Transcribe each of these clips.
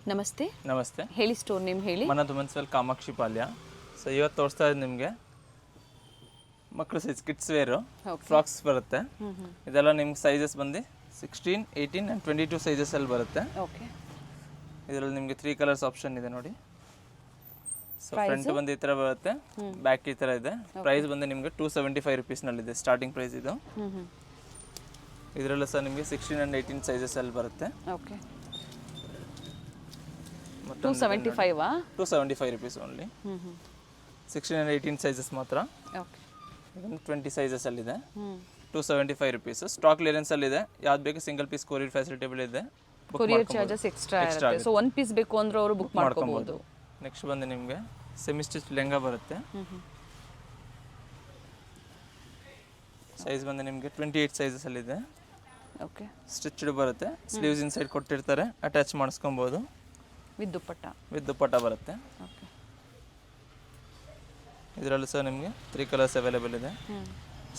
ನಮಸ್ತೆ. ನಮಸ್ತೆ. ಹೇಳಿ, ಸ್ಟೋರ್ ನೇಮ್ ಹೇಳಿ. ಮನದು ಮುನ್ಸಿಪಲ್ ಕಾಮಾಕ್ಷಿ ಪಾಲ್ಯ. ಸೊ ಇವತ್ತು ತೋರಿಸ್ತಾ ಇದ್ದು ನಿಮಗೆ ಮಕ್ಕಳು ಸೈಜ್ ಕಿಡ್ಸ್ ವೇರು ಫ್ರಾಕ್ಸ್ ಬರುತ್ತೆ. ಇದೆಲ್ಲ ನಿಮ್ಗೆ ಸೈಜಸ್ ಬಂದು 16, 18 ಆ್ಯಂಡ್ 22 ಸೈಜಸಲ್ಲಿ ಬರುತ್ತೆ. ಓಕೆ. ಇದರಲ್ಲಿ ನಿಮಗೆ 3 ಕಲರ್ಸ್ ಆಪ್ಷನ್ ಇದೆ ನೋಡಿ. ಸೊ ಫ್ರಂಟ್ ಬಂದು ಈ ಥರ ಬರುತ್ತೆ, ಬ್ಯಾಕ್ ಈ ಥರ ಇದೆ. ಪ್ರೈಸ್ ಬಂದು ನಿಮಗೆ 275 ರುಪೀಸ್ನಲ್ಲಿದೆ ಸ್ಟಾರ್ಟಿಂಗ್ ಪ್ರೈಸ್ ಇದು. ಇದರಲ್ಲೂ ಸಹ ನಿಮಗೆ 16 ಆ್ಯಂಡ್ 18 ಸೈಜಸಲ್ಲಿ ಬರುತ್ತೆ. Okay. 275 275 rupees only. 16 and 18 sizes ಮಾತ್ರ. ಓಕೆ. 20 ಸೈಜಸಲ್ಲಿದೆ. 275 ರುಪೀಸ್. ಸ್ಟಾಕ್ ಕ್ಲಿಯರೆನ್ಸಲ್ಲಿದೆ. ಯಾವ್ದು ಬೇಕು ಸಿಂಗಲ್ ಪೀಸ್ ಕೊರಿಯರ್ ಫೆಸಿಲಿಟೇಬಲ್ ಇದೆ. ಕೊರಿಯರ್ ಚಾರ್ಜಸ್ ಎಕ್ಸ್ಟ್ರಾ ಇರುತ್ತೆ. ಸೊ ಒಂದು ಪೀಸ್ ಬೇಕು ಅಂದ್ರೆ ಅವರು ಬುಕ್ ಮಾಡ್ಕೊಬಹುದು. ನೆಕ್ಸ್ಟ್ ಬಂದು ನಿಮಗೆ ಸೆಮಿ ಸ್ಟಿಚ್ ಲೆಹಂಗಾ ಬರುತ್ತೆ. ಸೈಜ್ ಬಂದು ನಿಮಗೆ 28 ಸೈಜಸಲ್ಲಿದೆ. ಓಕೆ. ಸ್ಟಿಚ್ಡ್ ಬರುತ್ತೆ. ಸ್ಲೀವ್ಸ್ ಇನ್ಸೈಡ್ ಕೊಟ್ಟಿರ್ತಾರೆ, ಅಟ್ಯಾಚ್ ಮಾಡಿಸ್ಕೊಬೋದು. ವಿತ್ ದುಪ್ಪಟ್ಟ ಬರುತ್ತೆ. ಓಕೆ. ಇದರಲ್ಲೂ ಸಹ ನಿಮಗೆ 3 ಕಲರ್ಸ್ ಅವೈಲೇಬಲ್ ಇದೆ.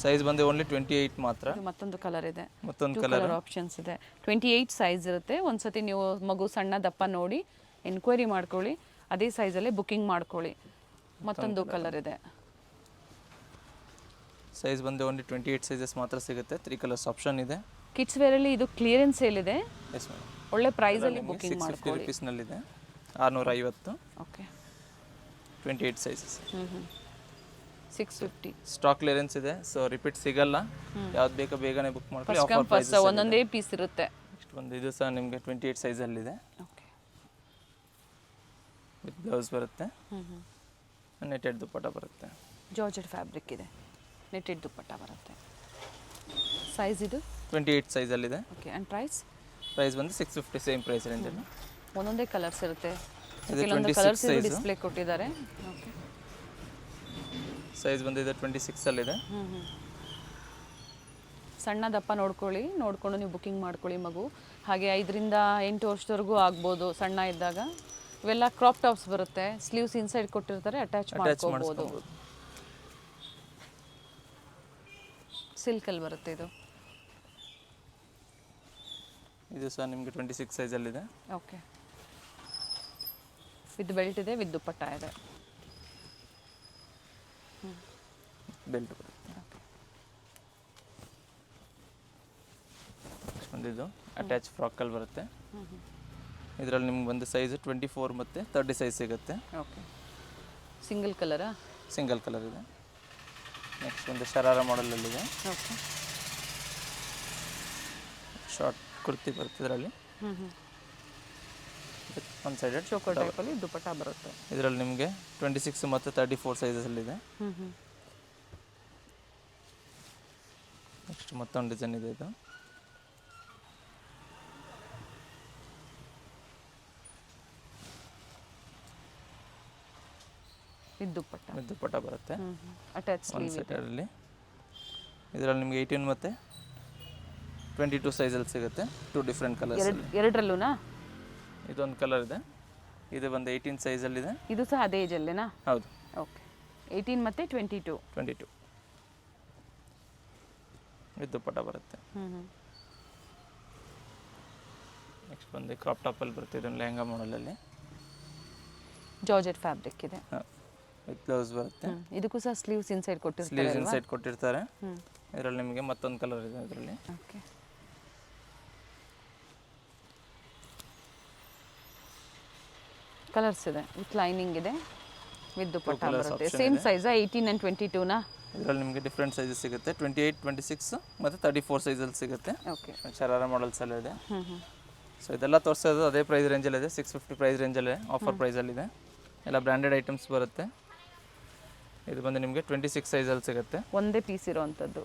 ಸೈಜ್ ಬಂದು ಓನ್ಲಿ 28 ಮಾತ್ರ. ಮತ್ತೊಂದು ಕಲರ್ ಇದೆ, ಮತ್ತೊಂದು ಕಲರ್ ಆಪ್ಷನ್ಸ್ ಇದೆ. 28 ಸೈಜ್ ಇರುತ್ತೆ. ಒಂದ್ಸತಿ ನೀವು ಮಗು ಸಣ್ಣ ದಪ್ಪ ನೋಡಿ ಎನ್ಕ್ವೈರಿ ಮಾಡ್ಕೊಳ್ಳಿ, ಅದೇ ಸೈಜಲ್ಲೇ ಬುಕಿಂಗ್ ಮಾಡ್ಕೊಳ್ಳಿ. ಮತ್ತೊಂದು ಕಲರ್ ಇದೆ. ಸೈಜ್ ಬಂದು ಓನ್ಲಿ 28 ಸೈಜಸ್ ಮಾತ್ರ ಸಿಗುತ್ತೆ. 3 ಕಲರ್ಸ್ ಆಪ್ಷನ್ ಇದೆ. ಕಿಡ್ಸ್ ವೇರಲ್ಲಿ ಇದು ಕ್ಲಿಯರೆನ್ಸ್ ಸೇಲ್ ಇದೆ. Yes madam. ಒಳ್ಳೆ ಪ್ರೈಸಲ್ಲಿ ಬುಕಿಂಗ್ ಮಾಡ್ಕೊಳ್ಳಿ. 650 ರುಪೀಸ್ನಲ್ಲಿದೆ. 650. ಓಕೆ. 28 ಸೈಜಸ್. 650. ಸ್ಟಾಕ್ ಕ್ಲಿಯರೆನ್ಸ್ ಇದೆ, ಸೊ ರಿಪೀಟ್ ಸಿಗಲ್ಲ. ಯಾವ್ದು ಬೇಕೋ ಬೇಗನೆ ಬುಕ್ ಮಾಡ್ಕೊಳ್ಳಿ. ಫಸ್ಟ್ ಕಮ್ ಫಸ್ಟ್ ಒಂದೊಂದೇ ಪೀಸ್ ಇರುತ್ತೆ. ನೆಕ್ಸ್ಟ್ ಬಂದು ಇದು ಸಹ ನಿಮಗೆ 28 ಸೈಜಲ್ಲಿದೆ. ಓಕೆ. ವಿತ್ ಬ್ಲೌಸ್ ಬರುತ್ತೆ. ನೆಟೆಡ್ ದುಪ್ಪಟ್ಟ ಬರುತ್ತೆ. ಜಾರ್ಜೆಟ್ ಫ್ಯಾಬ್ರಿಕ್ ಇದೆ, ನೆಟೆಡ್ ದುಪ್ಪಟ್ಟ ಬರುತ್ತೆ. ಸೈಜ್ ಇದು 28 ಸೈಜಲ್ಲಿದೆ. ಓಕೆ. ಆ್ಯಂಡ್ ಪ್ರೈಸ್ ಬಂದು 650 ಸೇಮ್ ಪ್ರೈಸ್ ರೇಂಜಲ್ಲಿ. ಒಂದೊಂದೇ ಕಲರ್ಸ್ ಇರುತ್ತೆ. ಇದು ಕೆಲವೊಂದು 26 ಕಲರ್ಸ್ size. ಡಿಸ್ಪ್ಲೇ ಕೊಟ್ಟಿದ್ದಾರೆ. ಓಕೆ. ಸೈಜ್ ಬಂದು ಇದು 26 ಅಲ್ಲಿದೆ. ಸಣ್ಣ ದಪ್ಪ ನೋಡ್ಕೊಂಡು ನೀವು ಬುಕಿಂಗ್ ಮಾಡ್ಕೊಳ್ಳಿ ಮಗು. ಹಾಗೆ 5 ರಿಂದ 8 ವರ್ಷದವರೆಗೂ ಆಗ್ಬೋದು ಸಣ್ಣ ಇದ್ದಾಗ. ಇವೆಲ್ಲ ಕ್ರಾಪ್ ಟಾಪ್ಸ್ ಬರುತ್ತೆ. ಸ್ಲೀವ್ಸ್ ಇನ್ಸೈಡ್ ಕೊಟ್ಟಿರ್ತಾರೆ, ಅಟ್ಯಾಚ್ ಮಾಡ್ಕೋಬಹುದು. ಸಿಲ್ಕಲ್ಲಿ ಬರುತ್ತೆ ಇದು. ಇದು ಸಹ ನಿಮಗೆ 26 ಸೈಜಲ್ಲಿದೆ. ಓಕೆ. ವಿತ್ ಬೆಲ್ಟ್ ಇದೆ, ವಿತ್ ದುಪ್ಪಟ್ಟ ಇದೆ. ಬೆಲ್ಟ್ ಬರುತ್ತೆ. ಬಂದಿದ್ದು ಅಟ್ಯಾಚ್ ಫ್ರಾಕಲ್ಲಿ ಬರುತ್ತೆ. ಇದರಲ್ಲಿ ನಿಮ್ಗೆ ಒಂದು ಸೈಜ್ 24 ಮತ್ತು 30 ಸೈಜ್ ಸಿಗುತ್ತೆ. ಓಕೆ. ಸಿಂಗಲ್ ಕಲರಾ? ಸಿಂಗಲ್ ಕಲರ್ ಇದೆ. ನೆಕ್ಸ್ಟ್ ಒಂದು ಶರಾರ ಮಾಡಲಲ್ಲಿದೆ. ಓಕೆ. ಶಾರ್ಟ್ ಕುರ್ತಿ ಬರುತ್ತೆ ಇದರಲ್ಲಿ. ಒನ್ ಸೈಡೆಡ್ ಚೋಕರ್ ಟೈಪಲ್ಲಿ ದುಪ್ಪಟ್ಟ ಬರುತ್ತೆ. ಇದರಲ್ಲಿ ನಿಮಗೆ 26 ಮತ್ತು 34 ಸೈಜಸಲ್ಲಿದೆ. ನೆಕ್ಸ್ಟ್ ಮತ್ತೊಂದು ಡಿಸೈನ್ ಇದೆ. ಇದು ವಿತ್ ದುಪ್ಪಟ್ಟ ಬರುತ್ತೆ. ಅಟ್ಯಾಚ್ ಒನ್ ಸೈಡಲ್ಲಿ. ಇದರಲ್ಲಿ ನಿಮಗೆ 18 ಮತ್ತು 22 ಸೈಜಲ್ಲಿ ಸಿಗುತ್ತೆ. 2 ಡಿಫ್ರೆಂಟ್ ಕಲರ್ಸ್. ಎರಡರಲ್ಲೂನಾ? ಇದೊಂದು ಕಲರ್ ಇದೆ. ಇದು ಒಂದು 18 ಸೈಜಲ್ಲಿದೆ. ಇದು ಸಹ ಅದೇ ಏಜಲ್ಲೇನಾ? ಹೌದು. ಓಕೆ. 18 ಮತ್ತು 22 ವಿತ್ ದುಪ್ಪಟ್ಟ ಬರುತ್ತೆ. ನೆಕ್ಸ್ಟ್ ಬಂದು ಕ್ರಾಪ್ ಟಾಪಲ್ಲಿ ಬರುತ್ತೆ. ಇದೊಂದು ಲೆಹಂಗಾ ಮಾಡಲಲ್ಲಿ. ಜಾರ್ಜೆಟ್ ಫ್ಯಾಬ್ರಿಕ್ ಇದೆ. ವಿತ್ ಬ್ಲೌಸ್ ಬರುತ್ತೆ. ಇದಕ್ಕೂ ಸಹ ಸ್ಲೀವ್ಸ್ ಇನ್ಸೈಡ್ ಕೊಟ್ಟಿರ್ತಾರೆ. ಇದರಲ್ಲಿ ನಿಮಗೆ ಮತ್ತೊಂದು ಕಲರ್ ಇದೆ ಇದರಲ್ಲಿ. ಓಕೆ. ಕಲರ್ಸ್ ಇದೆ, ವಿತ್ ಲೈನಿಂಗ್ ಇದೆ, ವಿತ್ ದುಪ್ಪಟ್ಟ ಬರುತ್ತೆ. ಸೇಮ್ ಸೈಜಾ? 18 and 22ನಾ? ಇದರಲ್ಲಿ ನಿಮಗೆ ಡಿಫ್ರೆಂಟ್ ಸೈಜಸ್ ಸಿಗುತ್ತೆ. 28, 26 ಮತ್ತು 34 ಸೈಜಲ್ಲಿ ಸಿಗುತ್ತೆ. ಓಕೆ. ಶರಾರ ಮಾಡಲ್ಸ್ ಎಲ್ಲ ಇದೆ. ಸೊ ಇದೆಲ್ಲ ತೋರಿಸೋದು ಅದೇ ಪ್ರೈಸ್ ರೇಂಜಲ್ಲಿದೆ. 650 ಪ್ರೈಸ್ ರೇಂಜಲ್ಲೇ ಆಫರ್ ಪ್ರೈಸಲ್ಲಿದೆ. ಎಲ್ಲ ಬ್ರ್ಯಾಂಡೆಡ್ ಐಟಮ್ಸ್ ಬರುತ್ತೆ. ಇದು ಬಂದು ನಿಮಗೆ 26 ಸೈಜಲ್ಲಿ ಸಿಗುತ್ತೆ. ಒಂದೇ ಪೀಸ್ ಇರೋವಂಥದ್ದು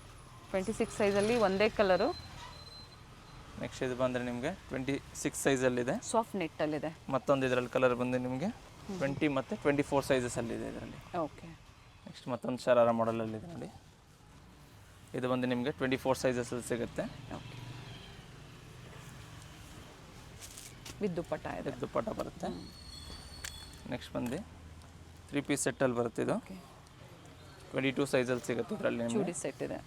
26 ಸೈಜಲ್ಲಿ ಒಂದೇ ಕಲರು. ನೆಕ್ಸ್ಟ್ ಇದು ಬಂದರೆ ನಿಮಗೆ 26 ಸೈಜಲ್ಲಿದೆ. ಸಾಫ್ಟ್ ನೆಟ್ಟಲ್ಲಿದೆ. ಮತ್ತೊಂದು ಇದರಲ್ಲಿ ಕಲರ್ ಬಂದು ನಿಮಗೆ 20 ಮತ್ತು 24 ಸೈಜಸಲ್ಲಿದೆ ಇದರಲ್ಲಿ. ಓಕೆ. ನೆಕ್ಸ್ಟ್ ಮತ್ತೊಂದು ಶರಾರ ಮಾಡಲಲ್ಲಿದೆ ನೋಡಿ. ಇದು ಬಂದು ನಿಮಗೆ 24 ಸೈಜಸಲ್ಲಿ ಸಿಗುತ್ತೆ. ಓಕೆ. ವಿತ್ ದುಪ್ಪಟ್ಟ ಬರುತ್ತೆ. ನೆಕ್ಸ್ಟ್ ಬಂದು 3 ಪೀಸ್ ಸೆಟ್ಟಲ್ಲಿ ಬರುತ್ತೆ. ಇದು 22 ಸೈಜಲ್ಲಿ ಸಿಗುತ್ತೆ. ಇದರಲ್ಲಿ ಚೂಡಿ ಸೆಟ್ ಇದೆ.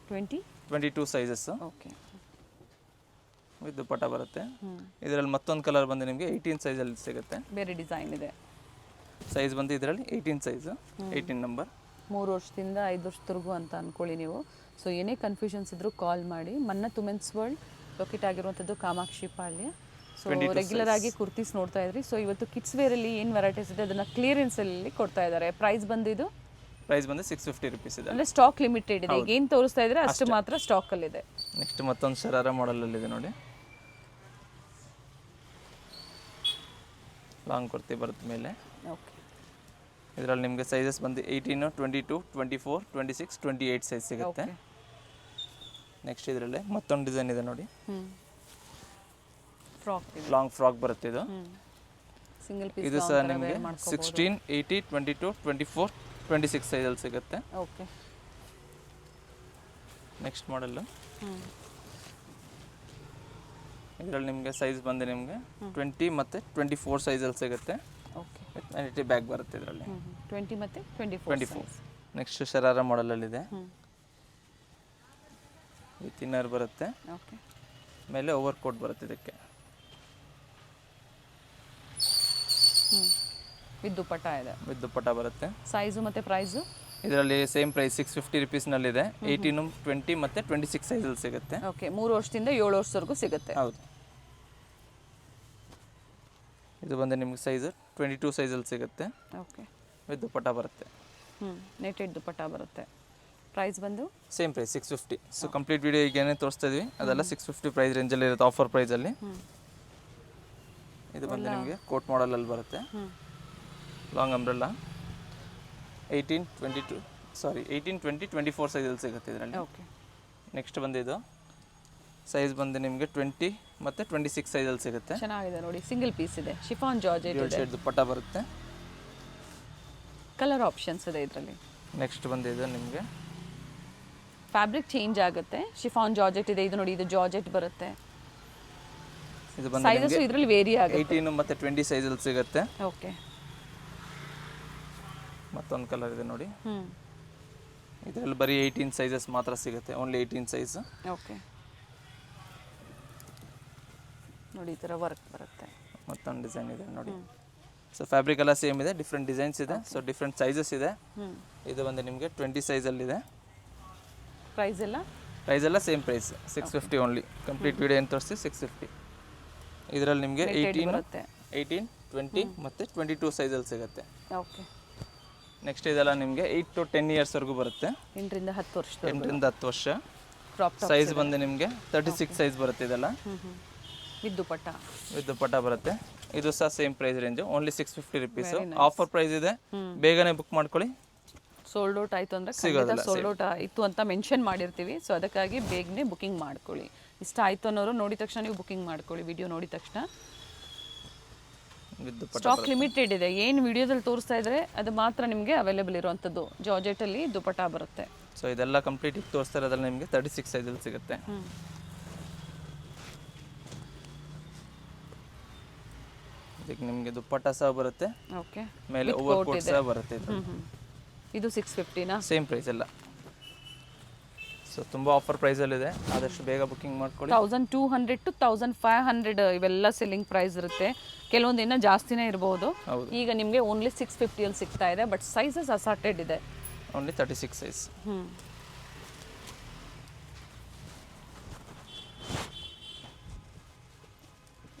22 ಸೈಜಸ್. ಓಕೆ. ವಿತ್ ದುಪ್ಪಟ್ಟ ಬರುತ್ತೆ. ಇದರಲ್ಲಿ ಮತ್ತೊಂದು ಕಲರ್ ಬಂದು ನಿಮಗೆ 18 ಸೈಜಲ್ಲಿ ಸಿಗುತ್ತೆ. ಬೇರೆ ಡಿಸೈನ್ ಇದೆ. ಸೈಜ್ ಬಂದು ಇದರಲ್ಲಿ 18 ಸೈಜು, 18 ನಂಬರ್. 3 ವರ್ಷದಿಂದ 5 ವರ್ಷದವರೆಗೂ ಅಂತ ಅಂದ್ಕೊಳ್ಳಿ ನೀವು. ಸೊ ಏನೇ ಕನ್ಫ್ಯೂಷನ್ಸ್ ಇದ್ದರೂ ಕಾಲ್ ಮಾಡಿ. ಮನ್ನತ್ ವುಮೆನ್ಸ್ ವರ್ಲ್ಡ್ ಲೊಕೇಟ್ ಆಗಿರುವಂಥದ್ದು ಕಾಮಾಕ್ಷಿ ಪಾಳ್ಯ. ಸೊ ರೆಗ್ಯುಲರ್ ಆಗಿ ಕುರ್ತೀಸ್ ನೋಡ್ತಾ ಇದ್ರಿ. ಸೊ ಇವತ್ತು ಕಿಡ್ಸ್ ವೇರಲ್ಲಿ ಏನು ವೆರೈಟೀಸ್ ಇದೆ ಅದನ್ನು ಕ್ಲಿಯರೆನ್ಸಲ್ಲಿ ಕೊಡ್ತಾ ಇದ್ದಾರೆ. ಪ್ರೈಸ್ ಬಂದಿದ್ದು ಪ್ರೈಸ್ ಬಂದು 650 ರುಪೀಸ್ ಇದೆ. ಅಂದರೆ ಸ್ಟಾಕ್ ಲಿಮಿಟೆಡ್ ಇದೆ. ಈಗ ಏನು ತೋರಿಸ್ತಾ ಇದ್ರೆ ಅಷ್ಟು ಮಾತ್ರ ಸ್ಟಾಕಲ್ಲಿದೆ. ನೆಕ್ಸ್ಟ್ ಮತ್ತೊಂದು ಶರಾರ ಮಾಡಲಲ್ಲಿದೆ ನೋಡಿ. ಲಾಂಗ್ ಕುರ್ತಿ ಬರುತ್ತೆ ಮೇಲೆ. ಓಕೆ. ಇದರಲ್ಲಿ ನಿಮಗೆ ಸೈಜಸ್ ಬಂದು 18, 22, 24, 26, 28 ಸೈಜ್ ಸಿಗುತ್ತೆ. ನೆಕ್ಸ್ಟ್ ಇದರಲ್ಲಿ ಮತ್ತೊಂದು ಡಿಸೈನ್ ಇದೆ ನೋಡಿ. ಫ್ರಾಕ್ ಲಾಂಗ್ ಫ್ರಾಕ್ ಬರುತ್ತೆ ಇದು. ಸಿಂಗಲ್ ಪೀಸ್ ಇದು ಸಹ ನಿಮಗೆ 16, 18, 22, 24, 26 ಸೈಜಲ್ಲಿ ಸಿಗುತ್ತೆ. ಓಕೆ. ನೆಕ್ಸ್ಟ್ ಮಾಡಲ್ಲು ಇದರಲ್ಲಿ ನಿಮಗೆ ಸೈಜ್ ಬಂದು ನಿಮಗೆ 20 ಮತ್ತು 24 ಸೈಜಲ್ಲಿ ಸಿಗುತ್ತೆ. ಓಕೆ. ಮ್ಯಾನಿಟಿ ಬ್ಯಾಗ್ ಬರುತ್ತೆ ಇದರಲ್ಲಿ 20 ಮತ್ತು 24. ನೆಕ್ಸ್ಟ್ ಶರಾರ ಮಾಡಲಲ್ಲಿದೆ. ವಿತ್ ಇನ್ನರ್ ಬರುತ್ತೆ. ಓಕೆ. ಮೇಲೆ ಓವರ್ ಕೋಟ್ ಬರುತ್ತೆ ಇದಕ್ಕೆ. ವಿತ್ ದುಪ್ಪಟ್ಟ ಇದೆ. ವಿತ್ ದುಪ್ಪಟ್ಟ ಬರುತ್ತೆ. ಸೈಜು ಮತ್ತು ಪ್ರೈಸು ಇದರಲ್ಲಿ ಸೇಮ್ ಪ್ರೈಸ್ 650 ರುಪೀಸ್ನಲ್ಲಿದೆ. 18, 20 ಮತ್ತು 26 ಸೈಜಲ್ಲಿ ಸಿಗುತ್ತೆ. ಓಕೆ. 3 ವರ್ಷದಿಂದ 7 ವರ್ಷದವರೆಗೂ ಸಿಗುತ್ತೆ. ಹೌದು. ಇದು ಬಂದು ನಿಮ್ಗೆ ಸೈಜು 22 ಸೈಜಲ್ಲಿ ಸಿಗುತ್ತೆ. ಓಕೆ. ವಿತ್ ದುಪ್ಪಟ್ಟ ಬರುತ್ತೆ. ನೆಟೆಡ್ ದುಪ್ಪಟ್ಟ ಬರುತ್ತೆ. ಪ್ರೈಸ್ ಬಂದು same price 650. So complete video ಈಗ ಏನೇ ತೋರಿಸ್ತಾ ಇದೀವಿ ಅದೆಲ್ಲ 650 ಪ್ರೈಸ್ ರೇಂಜಲ್ಲಿ ಇರುತ್ತೆ, ಆಫರ್ ಪ್ರೈಸಲ್ಲಿ. ಇದು ಬಂದು ನಿಮಗೆ ಕೋಟ್ ಮಾಡಲಲ್ಲಿ ಬರುತ್ತೆ. ಲಾಂಗ್ ಅಂಬ್ರೆಲ್ಲಾ 18, 20, 24 ಸೈಜಲ್ಲಿ ಸಿಗುತ್ತೆ ಇದರಲ್ಲಿ. ಓಕೆ. ನೆಕ್ಸ್ಟ್ ಬಂದಿದ್ದು ಸೈಜ್ ಬಂದು ನಿಮಗೆ 20 ಮತ್ತು 26 ಸೈಜಲ್ಲಿ ಸಿಗುತ್ತೆ. ಚೆನ್ನಾಗಿದೆ ನೋಡಿ. ಸಿಂಗಲ್ ಪೀಸ್ ಇದೆ. ಶಿಫಾನ್ ಜಾರ್ಜೆಟ್ ಇದೆ. ಶೇಡ್ ದುಪ್ಪಟ್ಟ ಬರುತ್ತೆ. ಕಲರ್ ಆಪ್ಷನ್ಸ್ ಇದೆ ಇದರಲ್ಲಿ. ನೆಕ್ಸ್ಟ್ ಬಂದಿದ್ದು ನಿಮಗೆ ಫ್ಯಾಬ್ರಿಕ್ ಚೇಂಜ್ ಆಗುತ್ತೆ. ಶಿಫಾನ್ ಜಾರ್ಜೆಟ್ ಇದೆ. ಇದು ನೋಡಿ, ಇದು ಜಾರ್ಜೆಟ್ ಬರುತ್ತೆ. ಇದು ಬಂದು ಸೈಜಸ್ ಇದರಲ್ಲಿ ವೇರಿ ಆಗುತ್ತೆ. 18 ಮತ್ತು 20 ಸೈಜಲ್ಲಿ ಸಿಗುತ್ತೆ. ಓಕೆ. ಮತ್ತೊಂದು ಕಲರ್ ಇದೆ ನೋಡಿ. ಇದರಲ್ಲಿ ಬರೀ 18 ಸೈಜಸ್ ಮಾತ್ರ ಸಿಗುತ್ತೆ. Only 18 size. ಓಕೆ. ನೋಡಿ ಈ ಥರ ವರ್ಕ್ ಬರುತ್ತೆ. ಮತ್ತೊಂದು ಡಿಸೈನ್ ಇದೆ ನೋಡಿ. ಸೊ ಫ್ಯಾಬ್ರಿಕ್ ಎಲ್ಲ ಸೇಮ್ ಇದೆ, ಡಿಫ್ರೆಂಟ್ ಡಿಸೈನ್ಸ್ ಇದೆ. ಸೊ ಡಿಫ್ರೆಂಟ್ ಸೈಜಸ್ ಇದೆ. ಇದು ಬಂದು ನಿಮಗೆ 20 ಸೈಜಲ್ಲಿದೆ. ಪ್ರೈಸ್ ಎಲ್ಲ same price 650 only. Complete video ಏನು ತೋರಿಸ್ತೀವಿ 650. ಇದರಲ್ಲಿ ನಿಮಗೆ 18, 20 ಮತ್ತು 22 ಸೈಜಲ್ಲಿ ಸಿಗುತ್ತೆ. ಓಕೆ. ನೆಕ್ಸ್ಟ್ ಇದೆಲ್ಲ ನಿಮಗೆ 8 to 10 ಇಯರ್ಸ್ವರೆಗೂ ಬರುತ್ತೆ. 8 ರಿಂದ 10 ವರ್ಷ. 8 ರಿಂದ 10 ವರ್ಷ. ಕ್ರಾಪ್ ಟಾಪ್ ಸೈಜ್ ಬಂದು ನಿಮಗೆ 36 ಸೈಜ್ ಬರುತ್ತೆ ಇದೆಲ್ಲ. With dupatta. ವಿತ್ ದುಪ್ಪಟ್ಟ ಬರುತ್ತೆ. ಇದು ಸಹ same price range, only 650 rupees. Offer price ಇದೆ, ಬೇಗನೆ ಬುಕ್ ಮಾಡ್ಕೊಳ್ಳಿ. ಸೋಲ್ಡ್ ಔಟ್ ಆಯಿತು ಅಂದರೆ ಖಂಡಿತ ಸೋಲ್ಡ್ ಔಟ್ ಆಯಿತು ಅಂತ ಮೆನ್ಷನ್ ಮಾಡಿರ್ತೀವಿ. ಸೊ ಅದಕ್ಕಾಗಿ ಬೇಗನೆ ಬುಕಿಂಗ್ ಮಾಡ್ಕೊಳ್ಳಿ. ಇಷ್ಟ ಆಯಿತು ಅನ್ನೋರು ನೋಡಿದ ತಕ್ಷಣ ನೀವು ಬುಕಿಂಗ್ ಮಾಡ್ಕೊಳ್ಳಿ. ವಿಡಿಯೋ ನೋಡಿದ ತಕ್ಷಣ. ಸ್ಟಾಕ್ ಲಿಮಿಟೆಡ್ ಇದೆ. ಏನು ವಿಡಿಯೋದಲ್ಲಿ ತೋರಿಸ್ತಾ ಇದ್ರೆ ಅದು ಮಾತ್ರ ನಿಮಗೆ ಅವೈಲೇಬಲ್ ಇರುವಂಥದ್ದು. ಜಾರ್ಜೆಟಲ್ಲಿ ದುಪ್ಪಟ್ಟ ಬರುತ್ತೆ. ಸೊ ಇದೆಲ್ಲ ಕಂಪ್ಲೀಟ್ ಈಗ ತೋರಿಸ್ತಾ ಇರೋದ್ರಲ್ಲಿ ನಿಮಗೆ 36 ಸೈಜಲ್ಲಿ ಸಿಗುತ್ತೆ. ಇದಕ್ಕೆ ನಿಮಗೆ ದುಪ್ಪಟ್ಟ ಸಹ ಬರುತ್ತೆ. ಓಕೆ. ಮೇಲೆ ಓವರ್ ಕೋಟ್ ಸಹ ಬರುತ್ತೆ. ಇದು 650ನಾ? ಸೇಮ್ ಪ್ರೈಸ್ ಎಲ್ಲ. ಸೊ ತುಂಬ ಆಫರ್ ಪ್ರೈಸಲ್ಲಿದೆ, ಆದಷ್ಟು ಬೇಗ ಬುಕಿಂಗ್ ಮಾಡ್ಕೊಳ್ಳಿ. 1200 to 1500 ಇವೆಲ್ಲ ಸೆಲ್ಲಿಂಗ್ ಪ್ರೈಸ್ ಇರುತ್ತೆ. ಕೆಲವೊಂದು ಇನ್ನೂ ಜಾಸ್ತಿನೇ ಇರಬಹುದು. ಈಗ ನಿಮಗೆ ಓನ್ಲಿ 650ಅಲ್ಲಿ ಸಿಗ್ತಾ ಇದೆ. ಬಟ್ ಸೈಜಸ್ ಅಸಾರ್ಟೆಡ್ ಇದೆ. Only 36 size.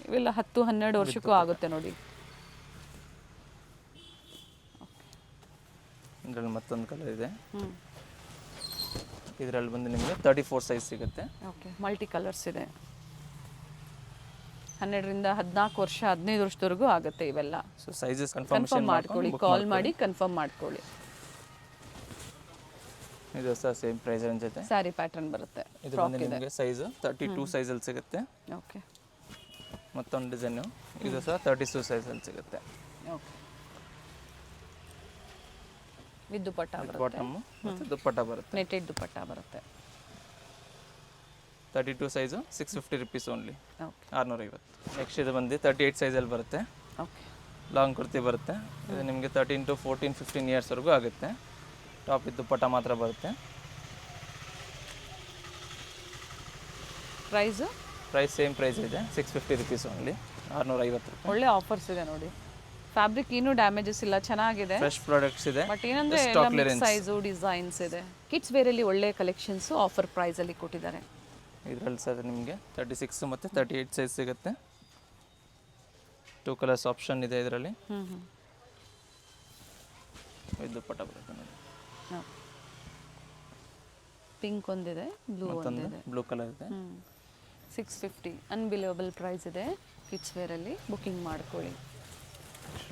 ಇವೆಲ್ಲ 10-12 ವರ್ಷಕ್ಕೂ ಆಗುತ್ತೆ ನೋಡಿ. ಇದರಲ್ಲಿ ಮತ್ತೊಂದು ಕಲರ್ ಇದೆ. ಇದರಲ್ಲಿ ಬಂದು ನಿಮಗೆ 34 ಸೈಜ್ ಸಿಗುತ್ತೆ. ಓಕೆ. ಮಲ್ಟಿ ಕಲರ್ಸ್ ಇದೆ. 12 ರಿಂದ 14 ವರ್ಷ, 15 ವರ್ಷದವರೆಗೂ ಆಗುತ್ತೆ ಇವೆಲ್ಲ. ಸೊ ಸೈಜಸ್ ಕನ್ಫರ್ಮ್ ಮಾಡ್ಕೊಳ್ಳಿ, ಕಾಲ್ ಮಾಡಿ ಕನ್ಫರ್ಮ್ ಮಾಡ್ಕೊಳ್ಳಿ. ಇದು ಸಹ ಸೇಮ್ ಪ್ರೈಸ್ ರೇಂಜ್ ಜೊತೆ ಸ್ಯಾರಿ ಪ್ಯಾಟರ್ನ್ ಬರುತ್ತೆ. ಇದು ಬಂದು ನಿಮಗೆ ಸೈಜ್ 32 ಸೈಜಲ್ಲಿ ಸಿಗುತ್ತೆ. ಓಕೆ. ಮತ್ತೊಂದು ಡಿಸೈನು ಇದು ಸಹ 32 ಸೈಜಲ್ಲಿ ಸಿಗುತ್ತೆ. ಓಕೆ. ವಿತ್ ದುಪ್ಪಟ್ಟ ಬರುತ್ತೆ. ಬಾಟಮ್ ಮತ್ತು ದುಪ್ಪಟ್ಟ ಬರುತ್ತೆ. ನೆಟೆಡ್ ದುಪ್ಪಟ್ಟ ಬರುತ್ತೆ. 32 size 650 rupees only. Okay. 650. Next ಇದು ಬಂದು 38 ಸೈಜಲ್ಲಿ ಬರುತ್ತೆ. ಓಕೆ. ಲಾಂಗ್ ಕುರ್ತಿ ಬರುತ್ತೆ. ಇದು ನಿಮಗೆ 13 to 14, 15 ಇಯರ್ಸ್ವರೆಗೂ ಆಗುತ್ತೆ. ಟಾಪ್ ಇದು ದುಪ್ಪಟ್ಟ ಮಾತ್ರ ಬರುತ್ತೆ. ಪ್ರೈಸು ಪ್ರೈಸ್ ಸೇಮ್ ಪ್ರೈಸ್ ಇದೆ, 650 ರುಪೀಸ್ ಓನ್ಲಿ, 650 ರೂಪಾಯಿ. ಒಳ್ಳೆ ಆಫರ್ಸ್ ಇದೆ ನೋಡಿ. ಫ್ಯಾಬ್ರಿಕ್ ಏನೂ ಡ್ಯಾಮೇಜಸ್ ಇಲ್ಲ, ಚೆನ್ನಾಗಿದೆ. ಫ್ರೆಶ್ ಪ್ರಾಡಕ್ಟ್ಸ್ ಇದೆ. ಬಟ್ ಏನಂದ್ರೆ ಸೈಜು ಡಿಸೈನ್ಸ್ ಇದೆ. ಕಿಡ್ಸ್ ವೇರಲ್ಲಿ ಒಳ್ಳೆ ಕಲೆಕ್ಷನ್ಸು ಆಫರ್ ಪ್ರೈಸಲ್ಲಿ ಕೊಟ್ಟಿದ್ದಾರೆ. ಇದರಲ್ಲಿ ಸರ್ ನಿಮಗೆ 36 ಮತ್ತು 38 ಸೈಜ್ ಸಿಗುತ್ತೆ. 2 ಕಲರ್ಸ್ ಆಪ್ಷನ್ ಇದೆ ಇದರಲ್ಲಿ. ವಿತ್ ದುಪ್ಪಟ್ಟ ಬರುತ್ತೆ ನೋಡಿ. ಪಿಂಕ್ ಒಂದಿದೆ, ಬ್ಲೂ ಒಂದಿದೆ, ಬ್ಲೂ ಕಲರ್ ಇದೆ. 650 ಅನ್ಬಿಲಿಯಬಲ್ ಪ್ರೈಸ್ ಇದೆ. ಕಿಡ್ಸ್ ವೇರಲ್ಲಿ ಬುಕಿಂಗ್ ಮಾಡ್ಕೊಳ್ಳಿ.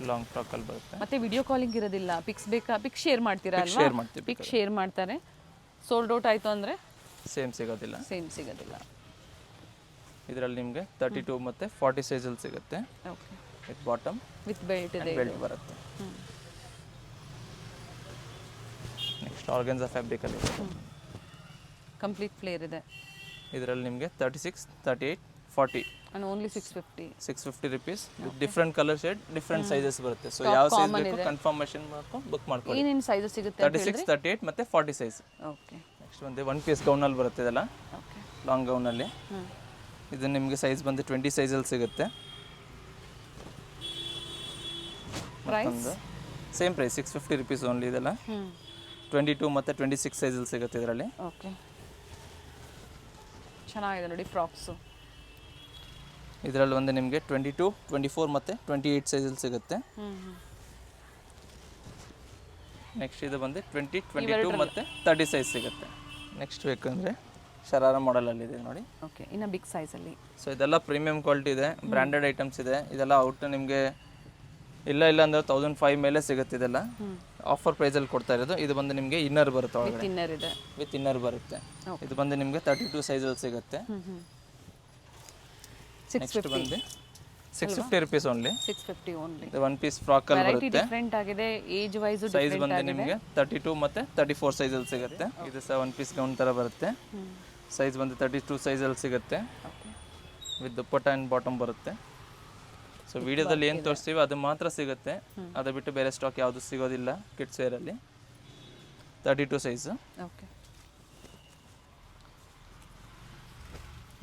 ಲಾಂಗ್ ಫ್ರಾಕಲ್ಲಿ ಬರುತ್ತೆ. ಮತ್ತೆ ವಿಡಿಯೋ ಕಾಲಿಂಗ್ ಇರೋದಿಲ್ಲ. ಪಿಕ್ಸ್ ಬೇಕಾ, ಪಿಕ್ ಶೇರ್ ಮಾಡ್ತೀರಾ ಅಲ್ವಾ? ಶೇರ್ ಮಾಡ್ತೀವಿ. ಪಿಕ್ ಶೇರ್ ಮಾಡ್ತಾರೆ. ಸೋಲ್ಡ್ ಔಟ್ ಆಯಿತು ಅಂದರೆ ಸೇಮ್ ಸಿಗೋದಿಲ್ಲ. ಇದರಲ್ಲಿ ನಿಮಗೆ 32 ಮತ್ತು 40 ಸೈಜಲ್ಲಿ ಸಿಗುತ್ತೆ. Okay. With bottom with belt ಇದೆ, ಬೆಲ್ಟ್ ಬರುತ್ತೆ. ನೆಕ್ಸ್ಟ್ ಆರ್ಗನ್ಸಾ ಫ್ಯಾಬ್ರಿಕಲ್ಲಿ ಕಂಪ್ಲೀಟ್ ಫ್ಲೇರ್ ಇದೆ. ಇದರಲ್ಲಿ ನಿಮಗೆ 36, 38, 40 and only 650 rupees. Different colour shade, different sizes ಬರುತ್ತೆ. ಸೊ ಯಾವ ಸೈಜ್ ಬೇಕು ಕನ್ಫರ್ಮೇಷನ್ ಮಾಡ್ಕೊಂಡು ಬುಕ್ ಮಾಡ್ಕೊಳ್ಳಿ. ಏನೇನು ಸೈಜಸ್ ಸಿಗುತ್ತೆ? 36, 38 ಮತ್ತು 40 ಸೈಜ್. ಓಕೆ. ನೆಕ್ಸ್ಟ್ ಒಂದು 1 ಪೀಸ್ ಗೌನಲ್ಲಿ ಬರುತ್ತೆ ಇದೆಲ್ಲ. ಓಕೆ. ಲಾಂಗ್ ಗೌನಲ್ಲಿ ಇದು ನಿಮಗೆ ಸೈಜ್ ಬಂದು 20 ಸೈಜಲ್ಲಿ ಸಿಗುತ್ತೆ. Price same price 650 rupees only. ಇದೆಲ್ಲ 22 ಮತ್ತು 26 ಸೈಜಲ್ಲಿ ಸಿಗುತ್ತೆ ಇದರಲ್ಲಿ. ಓಕೆ. ಚೆನ್ನಾಗಿದೆ ನೋಡಿ ಫ್ರಾಕ್ಸು. ಇದರಲ್ಲಿ ಒಂದು ನಿಮಗೆ 22, 24 ಮತ್ತು 28 ಸೈಜಲ್ಲಿ ಸಿಗುತ್ತೆ. ನೆಕ್ಸ್ಟ್ ಇದು ಬಂದು 20, 22 ಮತ್ತು 30 ಸೈಜ್ ಸಿಗುತ್ತೆ. ನೆಕ್ಸ್ಟ್ ಬೇಕಂದರೆ ಶರಾರ ಮಾಡೆಲಲ್ಲಿದೆ ನೋಡಿ. ಓಕೆ. ಇನ್ನು ಬಿಗ್ ಸೈಜಲ್ಲಿ. ಸೊ ಇದೆಲ್ಲ ಪ್ರೀಮಿಯಂ ಕ್ವಾಲಿಟಿ ಇದೆ, ಬ್ರ್ಯಾಂಡೆಡ್ ಐಟಮ್ಸ್ ಇದೆ. ಇದೆಲ್ಲ ಔಟ್ ನಿಮಗೆ ಇಲ್ಲ ಅಂದರೆ 1005 ಮೇಲೆ ಸಿಗುತ್ತೆ. ಇದೆಲ್ಲ ಆಫರ್ ಪ್ರೈಸಲ್ಲಿ ಕೊಡ್ತಾ ಇರೋದು. ಇದು ಬಂದು ನಿಮಗೆ ಇನ್ನರ್ ಬರುತ್ತೆ ಒಳಗಡೆ. ಇನ್ನರ್ ಇದೆ, ವಿತ್ ಇನ್ನರ್ ಬರುತ್ತೆ. ಇದು ಬಂದು ನಿಮಗೆ 32 ಸೈಜಲ್ಲಿ ಸಿಗುತ್ತೆ. ನೆಕ್ಸ್ಟ್ ಬಂದು 650 ರುಪೀಸ್ ಓನ್ಲಿ. 650 ಓನ್ಲಿ. ಇದು 1 ಪೀಸ್ ಫ್ರಾಕ್ ಅಲ್ಲಿ ಬರುತ್ತೆ. ಡಿಫರೆಂಟ್ ಆಗಿದೆ, ಏಜ್ ವೈಸ್ ಸೈಜ್ ಬಂದು ನಿಮಗೆ 32 ಮತ್ತು 34 ಸೈಜಲ್ಲಿ ಸಿಗುತ್ತೆ. ಇದು ಸಹ 1 ಪೀಸ್ ಗೌನ್ ಥರ ಬರುತ್ತೆ. ಸೈಜ್ ಬಂದು 32 ಸೈಜಲ್ಲಿ ಸಿಗುತ್ತೆ. ವಿತ್ ದುಪ್ಪಟ್ಟ ಆ್ಯಂಡ್ ಬಾಟಮ್ ಬರುತ್ತೆ. ಸೊ ವಿಡಿಯೋದಲ್ಲಿ ಏನು ತೋರಿಸ್ತೀವಿ ಅದು ಮಾತ್ರ ಸಿಗುತ್ತೆ, ಅದು ಬಿಟ್ಟು ಬೇರೆ ಸ್ಟಾಕ್ ಯಾವುದು ಸಿಗೋದಿಲ್ಲ ಕಿಡ್ಸ್ ವೇರಲ್ಲಿ. 32 ಸೈಜ್. ಓಕೆ.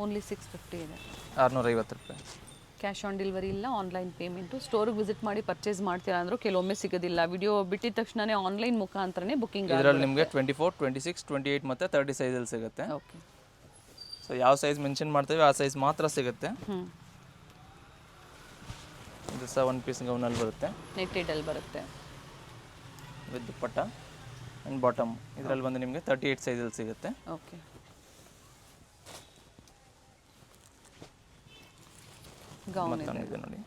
ಓನ್ಲಿ 650 ಇದೆ, 650 ರೂಪಾಯಿ. ಕ್ಯಾಶ್ ಆನ್ ಡೆಲಿವರಿ ಇಲ್ಲ, ಆನ್ಲೈನ್ ಪೇಮೆಂಟು. ಸ್ಟೋರಿಗೆ ವಿಸಿಟ್ ಮಾಡಿ ಪರ್ಚೇಸ್ ಮಾಡ್ತೀರಾ ಅಂದರೂ ಕೆಲವೊಮ್ಮೆ ಸಿಗೋದಿಲ್ಲ. ವಿಡಿಯೋ ಬಿಟ್ಟಿದ ತಕ್ಷಣನೇ ಆನ್ಲೈನ್ ಮುಖಾಂತರನೇ ಬುಕಿಂಗ್. ಇದರಲ್ಲಿ ನಿಮಗೆ 24, 26, 28 ಮತ್ತು 30 ಸೈಜಲ್ಲಿ ಸಿಗುತ್ತೆ. ಓಕೆ. ಸೊ ಯಾವ ಸೈಜ್ ಮೆನ್ಷನ್ ಮಾಡ್ತೀವಿ ಆ ಸೈಜ್ ಮಾತ್ರ ಸಿಗುತ್ತೆ. ಇದು ಸಹ 1 ಪೀಸ್ ಗೌನಲ್ಲಿ ಬರುತ್ತೆ. ನೆಟ್ಟೆಡಲ್ಲಿ ಬರುತ್ತೆ ವಿತ್ ದುಪ್ಪಟ್ಟ ಆ್ಯಂಡ್ ಬಾಟಮ್. ಇದರಲ್ಲಿ ಬಂದು ನಿಮಗೆ 38 ಸೈಜಲ್ಲಿ ಸಿಗುತ್ತೆ. ಓಕೆ. ಗೌನ್ ಇದೆ ನೋಡಿ.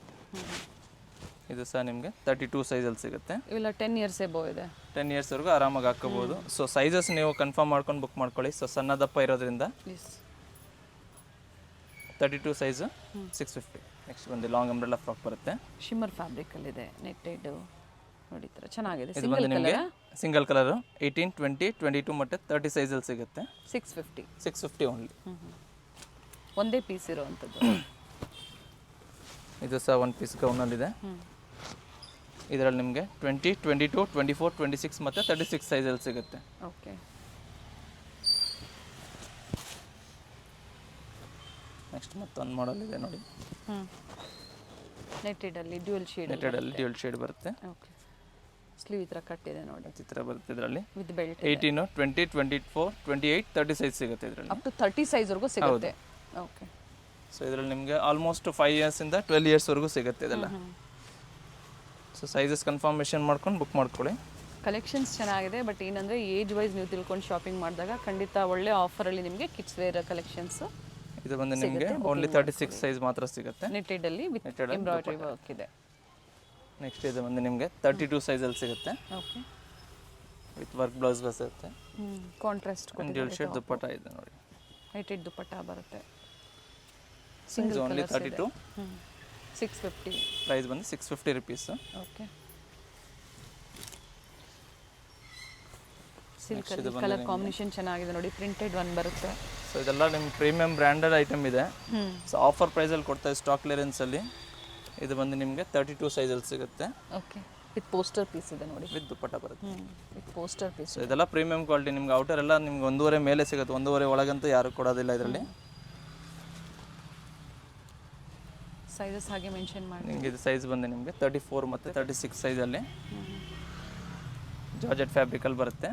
ಇದು ಸಹ ನಿಮಗೆ 32 ಸೈಜಲ್ಲಿ ಸಿಗುತ್ತೆ. ಇವೆಲ್ಲ 10 ಇಯರ್ಸ್ ಎಬೋ ಇದೆ. 10 ಇಯರ್ಸ್ವರೆಗೂ ಆರಾಮಾಗಿ ಹಾಕೋಬೋದು. ಸೊ ಸೈಜಸ್ ನೀವು ಕನ್ಫರ್ಮ್ ಮಾಡ್ಕೊಂಡು ಬುಕ್ ಮಾಡ್ಕೊಳ್ಳಿ. ಸೊ ಸಣ್ಣ ದಪ್ಪ ಇರೋದ್ರಿಂದ 32 ಸೈಜು 650. ನೆಕ್ಸ್ಟ್ ಬಂದು ಲಾಂಗ್ ಅಂಬ್ರೆಲಾ ಫ್ರಾಕ್ ಬರುತ್ತೆ. ಶಿಮ್ಮರ್ ಫ್ಯಾಬ್ರಿಕಲ್ಲಿದೆ, ನೆಟ್ಟೆಡ್ ನೋಡಿ ಥರ ಚೆನ್ನಾಗಿದೆ. ಇದು ಬಂದು ನಿಮಗೆ ಸಿಂಗಲ್ ಕಲರು 18, 20, 22 ಮತ್ತು 30 ಸೈಜಲ್ಲಿ ಸಿಗುತ್ತೆ. 650 ಓನ್ಲಿ. ಒಂದೇ ಪೀಸ್ ಇರೋವಂಥದ್ದು. ಇದು ಸಹ 1 ಪೀಸ್ ಗೌನಲ್ಲಿದೆ. ಇದರಲ್ಲಿ ನಿಮಗೆ 20, 22, 24, 26 ಮತ್ತು 36 ಸೈಜಲ್ಲಿ ಸಿಗುತ್ತೆ. ಓಕೆ. ನೆಕ್ಸ್ಟ್ ಮತ್ತೊಂದು ಮಾಡೆಲ್ ಇದೆ ನೋಡಿ. ನೆಟ್ಟೆಡಲ್ಲಿ ಡ್ಯೂಯಲ್ ಶೇಡ್. ನೆಟ್ಟೆಡಲ್ಲಿ ಡ್ಯೂಯಲ್ ಶೇಡ್ ಬರುತ್ತೆ. ಓಕೆ. ಸ್ಲೀವ್ ಈ ಥರ ಕಟ್ಟಿದೆ ನೋಡಿ. ಈ ಥರ ಬರುತ್ತೆ ಇದರಲ್ಲಿ. With belt. 18, 20, 24, 28, 30 ಸೈಜ್ ಸಿಗುತ್ತೆ ಇದರಲ್ಲಿ. ಅಪ್ ಟು 30 ಸೈಜ್ವರೆಗೂ ಸಿಗುತ್ತೆ. ಓಕೆ. ಸೊ ಇದರಲ್ಲಿ ನಿಮಗೆ ಆಲ್ಮೋಸ್ಟ್ 5 ಇಯರ್ಸಿಂದ 12 ಇಯರ್ಸ್ವರೆಗೂ ಸಿಗುತ್ತೆ ಇದೆಲ್ಲ. ಸೊ ಸೈಜಸ್ ಕನ್ಫರ್ಮೇಷನ್ ಮಾಡ್ಕೊಂಡು ಬುಕ್ ಮಾಡ್ಕೊಳ್ಳಿ. ಕಲೆಕ್ಷನ್ಸ್ ಚೆನ್ನಾಗಿದೆ, ಬಟ್ ಏನಂದರೆ ಏಜ್ ವೈಸ್ ನೀವು ತಿಳ್ಕೊಂಡು ಶಾಪಿಂಗ್ ಮಾಡಿದಾಗ ಖಂಡಿತ ಒಳ್ಳೆ ಆಫರಲ್ಲಿ ನಿಮಗೆ ಕಿಡ್ಸ್ ವೇರ್ ಕಲೆಕ್ಷನ್ಸ್. ಇದು ಬಂದು ನಿಮಗೆ ಓನ್ಲಿ 36 ಸೈಜ್ ಮಾತ್ರ ಸಿಗುತ್ತೆ. ನೆಟ್ಟೆಡಲ್ಲಿ ವಿತ್ ಎಂಬ್ರಾಯ್ಡ್ರಿ ವರ್ಕ್ ಇದೆ. ನೆಕ್ಸ್ಟ್ ಇದು ಬಂದು ನಿಮಗೆ 32 ಸೈಜಲ್ಲಿ ಸಿಗುತ್ತೆ. ಓಕೆ. ವಿತ್ ವರ್ಕ್ ಬ್ಲೌಸ್ ಬರುತ್ತೆ. ಕಾಂಟ್ರಾಸ್ಟ್ ಡ್ಯೂಯಲ್ ಶೇಡ್ ದುಪ್ಪಟ್ಟ ಇದೆ ನೋಡಿ. ನೆಟ್ಟೆಡ್ ದುಪ್ಪಟ್ಟ ಬರುತ್ತೆ. Single only 32. 650. ಪ್ರೈಸ್ ಬಂದು 650 rupees. Okay. Silk colour combination ಚೆನ್ನಾಗಿದೆ ನೋಡಿ. ಪ್ರಿಂಟೆಡ್ ಒನ್ ಬರುತ್ತೆ. ಸೊ ಇದೆಲ್ಲ ನಿಮ್ಮ ಪ್ರೀಮಿಯಂ ಬ್ರ್ಯಾಂಡೆಡ್ ಐಟಮ್ ಇದೆ. ಸೊ ಆಫರ್ ಪ್ರೈಸಲ್ಲಿ ಕೊಡ್ತಾರೆ ಸ್ಟಾಕ್ ಕ್ಲಿಯರೆನ್ಸಲ್ಲಿ. ಇದು ಬಂದು ನಿಮಗೆ 32 ಸೈಜಲ್ಲಿ ಸಿಗುತ್ತೆ. ಓಕೆ. ವಿತ್ ಪೋಸ್ಟರ್ ಪೀಸ್ ಇದೆ ನೋಡಿ. ವಿತ್ ದುಪ್ಪಟ್ಟ ಬರುತ್ತೆ. With poster piece. ಸೊ ಇದೆಲ್ಲ ಪ್ರೀಮಿಯಂ ಕ್ವಾಲಿಟಿ. ನಿಮ್ಗೆ ಔಟರ್ ಎಲ್ಲ ನಿಮ್ಗೆ 1.5 ಮೇಲೆ ಸಿಗುತ್ತೆ. 1.5 ಒಳಗಂತೂ ಯಾರು ಕೊಡೋದಿಲ್ಲ ಇದರಲ್ಲಿ. ಸೈಜಸ್ ಹಾಗೆ ಮೆನ್ಷನ್ ಮಾಡಿ. ನಿಮಗೆ ಇದು ಸೈಜ್ ಬಂದು ನಿಮಗೆ 34 ಮತ್ತು 36 ಸೈಜಲ್ಲಿ ಜಾರ್ಜೆಟ್ ಫ್ಯಾಬ್ರಿಕಲ್ಲಿ ಬರುತ್ತೆ.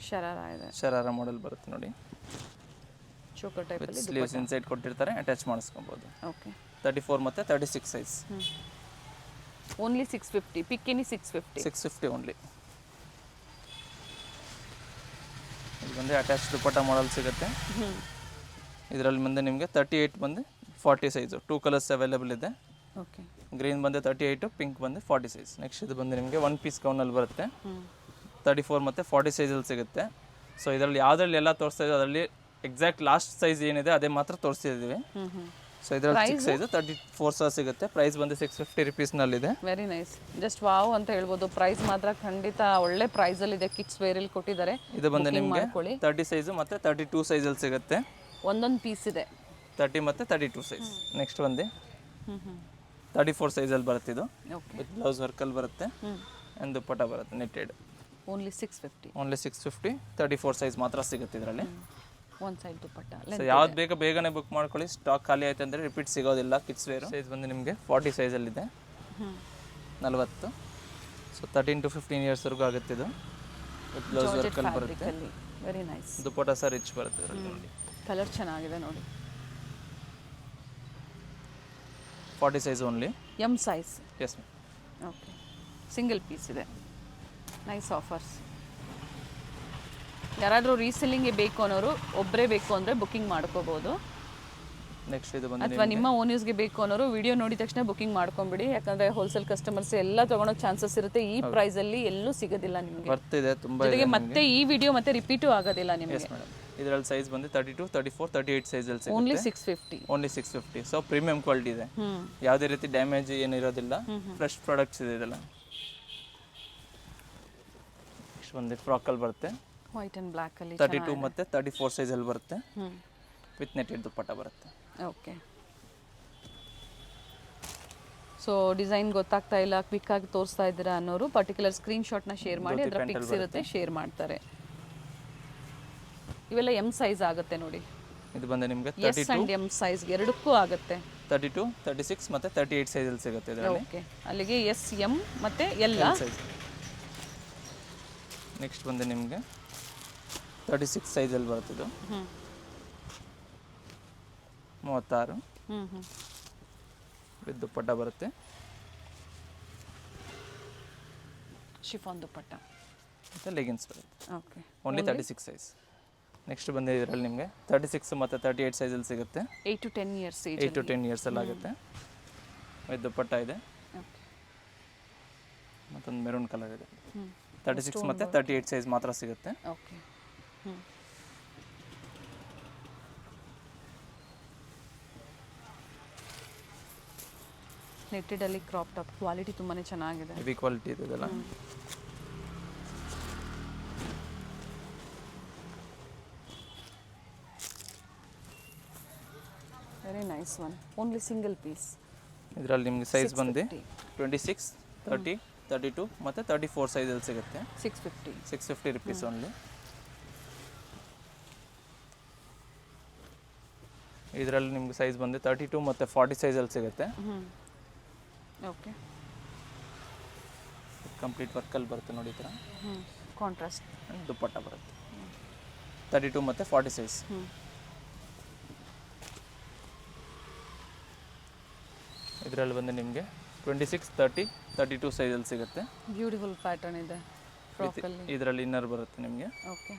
ಶರಾರ ಇದೆ, ಶರಾರ ಮಾಡೆಲ್ ಬರುತ್ತೆ ನೋಡಿ. ಚೋಕರ್ ಟೈಪಲ್ಲಿ ಸ್ಲೀವ್ಸ್ ಇನ್ಸೈಡ್ ಕೊಟ್ಟಿರ್ತಾರೆ, ಅಟ್ಯಾಚ್ ಮಾಡಿಸ್ಕೊಬೋದು. ಓಕೆ. 34 ಮತ್ತು 36 ಸೈಜ್. ಓನ್ಲಿ 650. ಪಿಕ್ಕಿನಿ 650. 650 ಓನ್ಲಿ. ಇದು ಬಂದು ಅಟ್ಯಾಚ್ ದುಪಟ್ಟ ಮಾಡೆಲ್ ಸಿಗುತ್ತೆ. ಇದರಲ್ಲಿ ಬಂದು ನಿಮಗೆ 38 ಬಂದು 40 ಸೈಜು. 2 ಕಲರ್ಸ್ ಅವೈಲೇಬಲ್ ಇದೆ. ಓಕೆ. ಗ್ರೀನ್ ಬಂದು 38, ಪಿಂಕ್ ಬಂದು 40 ಸೈಜ್. ನೆಕ್ಸ್ಟ್ ಇದು ಬಂದು ನಿಮಗೆ 1 ಪೀಸ್ ಗೌನಲ್ಲಿ ಬರುತ್ತೆ. 34 ಮತ್ತು 40 ಸೈಜಲ್ಲಿ ಸಿಗುತ್ತೆ. ಸೊ ಇದರಲ್ಲಿ ಯಾವುದ್ರಲ್ಲಿ ಎಲ್ಲ ತೋರಿಸ್ತಾ ಇದೆ ಅದರಲ್ಲಿ ಎಕ್ಸಾಕ್ಟ್ ಲಾಸ್ಟ್ ಸೈಜ್ ಏನಿದೆ ಅದೇ ಮಾತ್ರ ತೋರಿಸ್ತಿದ್ದೀವಿ. ಸೊ ಇದರಲ್ಲಿ ಚಿಕ್ಕ ಸೈಜು 34 ಸಹ ಸಿಗುತ್ತೆ. ಪ್ರೈಸ್ ಬಂದು 650 ರುಪೀಸ್ನಲ್ಲಿದೆ. Very nice. ಜಸ್ಟ್ ವಾವ್ ಅಂತ ಹೇಳ್ಬೋದು. ಪ್ರೈಸ್ ಮಾತ್ರ ಖಂಡಿತ ಒಳ್ಳೆ ಪ್ರೈಸಲ್ಲಿದೆ. ಕಿಡ್ಸ್ ವೇರಲ್ಲಿ ಕೊಟ್ಟಿದ್ದಾರೆ. ಇದು ಬಂದು ನಿಮಗೆ 30 ಸೈಜು ಮತ್ತು 32 ಸೈಜಲ್ಲಿ ಸಿಗುತ್ತೆ. ಒಂದೊಂದು ಪೀಸ್ ಇದೆ. 30 ಮತ್ತು 32 ಸೈಜ್. ನೆಕ್ಸ್ಟ್ ಬಂದು 34 ಸೈಜಲ್ಲಿ ಬರುತ್ತೆ. ಇದು ವಿತ್ ಬ್ಲೌಸ್ ವರ್ಕಲ್ಲಿ ಬರುತ್ತೆ. ಆ್ಯಂಡ್ ದುಪ್ಪಟ್ಟ ಬರುತ್ತೆ ನೆಟ್ಟೆಡ್. ಓನ್ಲಿ 650. ಓನ್ಲಿ 650. 34 ಸೈಜ್ ಮಾತ್ರ ಸಿಗುತ್ತೆ ಇದರಲ್ಲಿ. ಒಂದು ಸೈಡ್ ದುಪ್ಪಟ್ಟ. ಸೊ ಯಾವ್ದು ಬೇಗ ಬೇಗನೆ ಬುಕ್ ಮಾಡ್ಕೊಳ್ಳಿ. ಸ್ಟಾಕ್ ಖಾಲಿ ಆಯ್ತು ಅಂದರೆ ರಿಪೀಟ್ ಸಿಗೋದಿಲ್ಲ. ಕಿಡ್ಸ್ ವೇರು ಸೈಜ್ ಬಂದು ನಿಮಗೆ 40 ಸೈಜಲ್ಲಿದೆ. 40. ಸೊ 13 to 15 ಇಯರ್ಸ್ವರೆಗೂ ಆಗುತ್ತೆ ಇದು. ವಿತ್ ಬ್ಲೌಸ್ ವರ್ಕಲ್ಲಿ ಬರುತ್ತೆ. Very nice. ದುಪ್ಪಟ್ಟ ಸಹ ರಿಚ್ ಬರುತ್ತೆ ಇದರಲ್ಲಿ. ಕಲರ್ ಚೆನ್ನಾಗಿದೆ ನೋಡಿ. 40 size only. M size. Yes ma'am. Okay. Single piece ಇದೆ. Nice offers. ಯಾರಾದರೂ ರೀಸೆಲ್ಲಿಂಗ್ಗೆ ಬೇಕು ಅನ್ನೋರು ಒಬ್ಬರೇ ಬೇಕು ಅಂದರೆ ಬುಕ್ಕಿಂಗ್ ಮಾಡ್ಕೋಬೋದು. ನೆಕ್ಸ್ಟ್ ಇದು ಬಂದು ಅಥವಾ ನಿಮ್ಮ ಓನ್ ಯೂಸ್ಗೆ ಬೇಕು ಅನ್ನೋರು ವಿಡಿಯೋ ನೋಡಿದ ತಕ್ಷಣ ಬುಕ್ಕಿಂಗ್ ಮಾಡ್ಕೊಂಬಿಡಿ. ಯಾಕಂದರೆ ಹೋಲ್ಸೇಲ್ ಕಸ್ಟಮರ್ಸ್ ಎಲ್ಲ ತೊಗೊಳೋ ಚಾನ್ಸಸ್ ಇರುತ್ತೆ. ಈ ಪ್ರೈಸಲ್ಲಿ ಎಲ್ಲೂ ಸಿಗೋದಿಲ್ಲ ನಿಮಗೆ. ಬರ್ತಿದೆ ತುಂಬ. ಜೊತೆಗೆ ಮತ್ತೆ ಈ ವಿಡಿಯೋ ಮತ್ತೆ ರಿಪೀಟು ಆಗೋದಿಲ್ಲ ನಿಮಗೆ. ಇದರಲ್ಲಿ ಸೈಜ್ ಬಂದು 32, 34, 38 ಸೈಜಲ್ಲಿ ಸಿಗುತ್ತೆ. Only 650. Only 650. So premium quality ಇದೆ. ಯಾವುದೇ ರೀತಿ ಡ್ಯಾಮೇಜ್ ಏನಿರೋದಿಲ್ಲ. ಫ್ರೆಶ್ ಪ್ರಾಡಕ್ಟ್ಸ್ ಇದೆ ಇದೆಲ್ಲ. ನೆಕ್ಸ್ಟ್ ಬಂದು ಫ್ರಾಕಲ್ಲಿ ಬರುತ್ತೆ. ವೈಟ್ ಆ್ಯಂಡ್ ಬ್ಲ್ಯಾಕಲ್ಲಿ 32 ಮತ್ತು 34 ಸೈಜಲ್ಲಿ ಬರುತ್ತೆ. ವಿತ್ ನೆಟೆಡ್ ದುಪ್ಪಟ್ಟ ಬರುತ್ತೆ. ಓಕೆ. ಸೊ ಡಿಸೈನ್ ಗೊತ್ತಾಗ್ತಾ ಇಲ್ಲ, ಕ್ವಿಕ್ಕಾಗಿ ತೋರಿಸ್ತಾ ಇದ್ದೀರಾ ಅನ್ನೋರು ಪರ್ಟಿಕ್ಯುಲರ್ ಸ್ಕ್ರೀನ್ಶಾಟ್ನ ಶೇರ್ ಮಾಡಿ. ಅದರ ಪಿಕ್ಸ್ ಇರುತ್ತೆ, ಶೇರ್ ಮಾಡ್ತಾರೆ. ಇವೆಲ್ಲ ಎಮ್ ಸೈಜ್ ಆಗುತ್ತೆ ನೋಡಿ. ಇದು ಬಂದು ನಿಮಗೆ ಎಸ್ ಆ್ಯಂಡ್ ಎಮ್ ಸೈಜ್ ಎರಡಕ್ಕೂ ಆಗುತ್ತೆ. 32, 36 ಮತ್ತು 38 ಸೈಜಲ್ಲಿ ಸಿಗುತ್ತೆ ಇದರಲ್ಲಿ. ಓಕೆ. ಅಲ್ಲಿಗೆ ಎಸ್, ಎಮ್ ಮತ್ತು ಎಲ್ಲ ಸೈಜ್. ನೆಕ್ಸ್ಟ್ ಬಂದು ನಿಮಗೆ 36 ಸೈಜಲ್ಲಿ ಬರುತ್ತೆ ಇದು. 36 ವಿತ್ ದುಪ್ಪಟ್ಟ ಬರುತ್ತೆ. ಶಿಫಾನ್ ದುಪ್ಪಟ್ಟ ಮತ್ತು ಲೆಗಿನ್ಸ್ ಬರುತ್ತೆ. ಓಕೆ. Only 36 size. ನೆಕ್ಸ್ಟ್ ಬಂದು ಇದರಲ್ಲಿ ನಿಮಗೆ 36 ಮತ್ತು 38 ಸೈಜಲ್ಲಿ ಸಿಗುತ್ತೆ. 8 to 10 ಇಯರ್ಸ್. 8 to 10 ಇಯರ್ಸಲ್ಲಿ ಆಗುತ್ತೆ. ವಿತ್ ದುಪ್ಪಟ್ಟ ಇದೆ. ಮತ್ತೊಂದು ಮೆರೂನ್ ಕಲರ್ ಇದೆ. 36 ಮತ್ತು 38 ಸೈಜ್ ಮಾತ್ರ ಸಿಗುತ್ತೆ. ಓಕೆ. ನೆಟ್ಟೆಡಲ್ಲಿ ಕ್ರಾಪ್ ಟಾಪ್ ಕ್ವಾಲಿಟಿ ತುಂಬಾ ಚೆನ್ನಾಗಿದೆ. ಹೆವಿ ಕ್ವಾಲಿಟಿ ಇದೆ ಇದೆಲ್ಲ. Very nice one. Only single piece. ಇದರಲ್ಲಿ ನಿಮಗೆ ಸೈಜ್ ಬಂದು 26, 30, 32 ಮತ್ತು 34 ಸೈಜಲ್ಲಿ ಸಿಗುತ್ತೆ. 650 ರುಪೀಸ್ ಓನ್ಲಿ. ಇದರಲ್ಲಿ ನಿಮ್ಗೆ ಸೈಜ್ ಬಂದು 32 ಮತ್ತು 40 ಸೈಜಲ್ಲಿ ಸಿಗುತ್ತೆ. ಓಕೆ. ಕಂಪ್ಲೀಟ್ ವರ್ಕಲ್ಲಿ ಬರುತ್ತೆ ನೋಡಿ ಈ ಥರ. ಕಾಂಟ್ರಾಸ್ಟ್ ದುಪ್ಪಟ್ಟ ಬರುತ್ತೆ. 32 ಮತ್ತು 40 ಸೈಜ್. ಇದರಲ್ಲಿ ಬಂದು ನಿಮಗೆ 26, 30, 32 ಸೈಜಲ್ಲಿ ಸಿಗುತ್ತೆ. ಬ್ಯೂಟಿಫುಲ್ ಪ್ಯಾಟರ್ನ್ ಇದೆ ಫ್ರಾಕಲ್ಲಿ. ಇದರಲ್ಲಿ ಇನ್ನರ್ ಬರುತ್ತೆ ನಿಮಗೆ. ಓಕೆ.